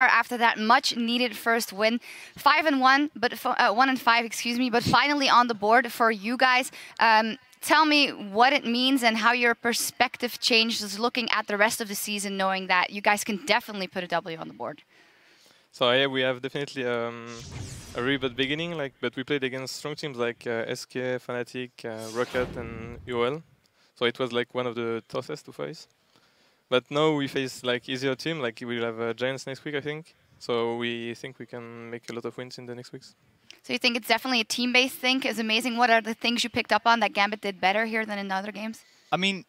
After that much-needed first win, 5-1, but 1-5, excuse me, but finally on the board for you guys. Tell me what it means and how your perspective changes looking at the rest of the season, knowing that you guys can definitely put a W on the board. So yeah, we have definitely a really bad beginning, but we played against strong teams like SK, Fnatic, Rocket, and UOL. So it was like one of the toughest to face. But now we face easier team. We'll have Giants next week, I think. So we think we can make a lot of wins in the next weeks. So you think it's definitely a team-based thing? It's amazing. What are the things you picked up on that Gambit did better here than in other games? I mean,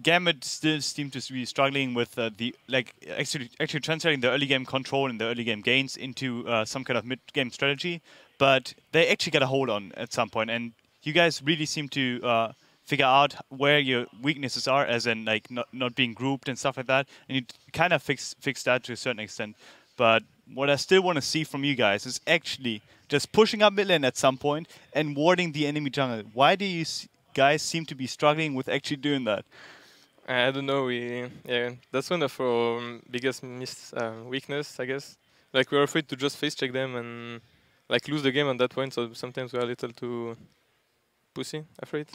Gambit still seemed to be struggling with actually translating the early game control and the early game gains into some kind of mid-game strategy. But they actually got a hold on at some point, and you guys really seem to figure out where your weaknesses are, as in not being grouped and stuff like that, and you kind of fix that to a certain extent. But what I still want to see from you guys is actually just pushing up mid lane at some point and warding the enemy jungle. Why do you guys seem to be struggling with actually doing that? I don't know. That's one of our biggest weakness, I guess. We're afraid to just face check them and lose the game at that point. So sometimes we're a little too pussy, afraid.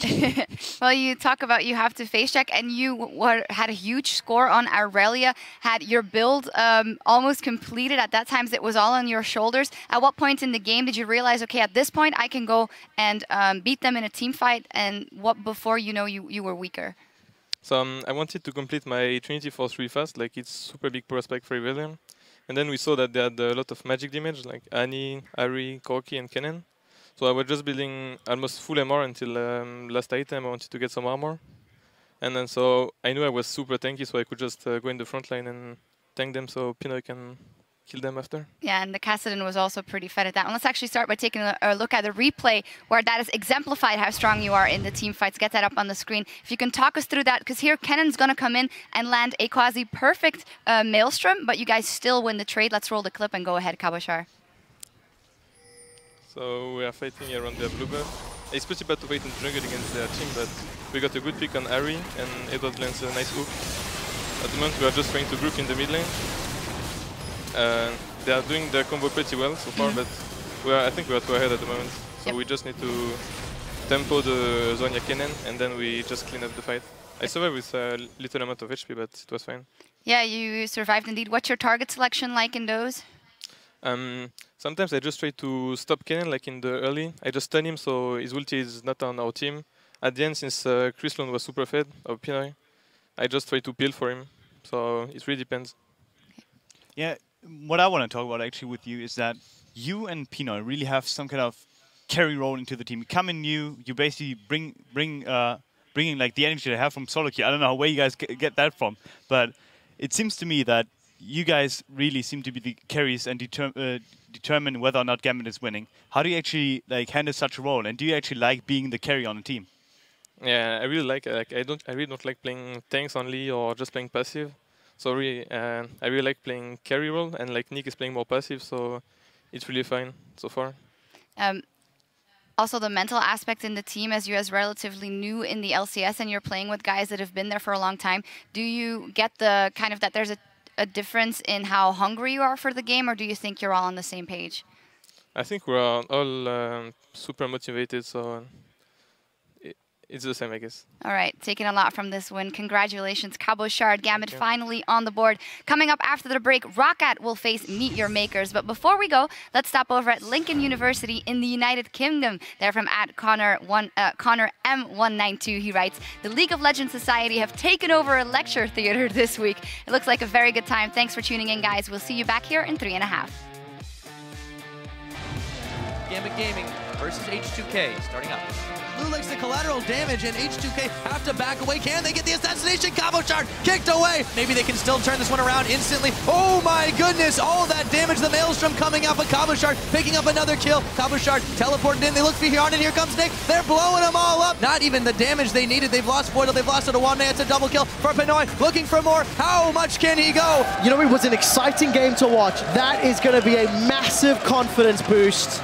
Well, you talk about you have to face check, and you had a huge score on Aurelia, had your build almost completed. At that time, it was all on your shoulders. At what point in the game did you realize, okay, at this point I can go and beat them in a team fight, and what before you were weaker? So I wanted to complete my Trinity Force really fast, it's super big prospect for Rebellion. And then we saw that they had a lot of magic damage, like Annie, Ari, Corki, and Kennen. So I was just building almost full MR until last item. I wanted to get some armor. And then so I knew I was super tanky, so I could just go in the front line and tank them so Pinoy can kill them after. Yeah, and the Kassadin was also pretty fed at that. And let's actually start by taking a look at the replay where that is exemplified how strong you are in the team fights. Get that up on the screen. If you can talk us through that, because here Kennen's going to come in and land a quasi-perfect Maelstrom, but you guys still win the trade. Let's roll the clip and go ahead, Cabochard. So we are fighting around their blue buff. It's pretty bad to fight in jungle against their team, but we got a good pick on Ari, and Edward lands a nice hook. At the moment we are just trying to group in the mid lane. They are doing their combo pretty well so far, but I think we are too ahead at the moment. So we just need to tempo the Zhonya Kennen, and then we just clean up the fight. I survived with a little amount of HP, but it was fine. Yeah, you survived indeed. What's your target selection like in those? Sometimes I just try to stop Kennen, in the early. I just stun him so his ulti is not on our team. At the end, since Chrislon was super fed, of Pinoy, I just try to peel for him. So it really depends. Yeah, what I want to talk about actually with you is that you and Pinoy really have some kind of carry role into the team. You come in new, you basically bringing the energy they have from solo queue. I don't know where you guys get that from, but it seems to me that you guys really seem to be the carries and determine whether or not Gambit is winning. How do you actually handle such a role, and do you actually like being the carry on a team? Yeah, I really like it. I really don't like playing tanks only or just playing passive. So really, I really like playing carry role, and Nick is playing more passive, so it's really fine so far. Also, the mental aspect in the team, as you're relatively new in the LCS and you're playing with guys that have been there for a long time, do you get the kind of that there's a difference in how hungry you are for the game, or do you think you're all on the same page? I think we're all super motivated, so it's the same, I guess. All right, taking a lot from this win. Congratulations, Cabochard. Gambit finally on the board. Coming up after the break, Rocket will face Meet Your Makers. But before we go, let's stop over at Lincoln University in the United Kingdom. They're from Connor M192. He writes, the League of Legends Society have taken over a lecture theater this week. It looks like a very good time. Thanks for tuning in, guys. We'll see you back here in 3.5. Gambit Gaming versus H2K starting up. Blue likes the collateral damage, and H2K have to back away. Can they get the assassination? Cabochard kicked away. Maybe they can still turn this one around instantly. Oh my goodness, all that damage. The Maelstrom coming out, but Cabochard picking up another kill. Cabochard teleported in. They look for Hjarn, and here comes Nick. They're blowing them all up. Not even the damage they needed. They've lost Boydle. They've lost Adewale. It's a double kill for Pinoy. Looking for more. How much can he go? You know, it was an exciting game to watch. That is going to be a massive confidence boost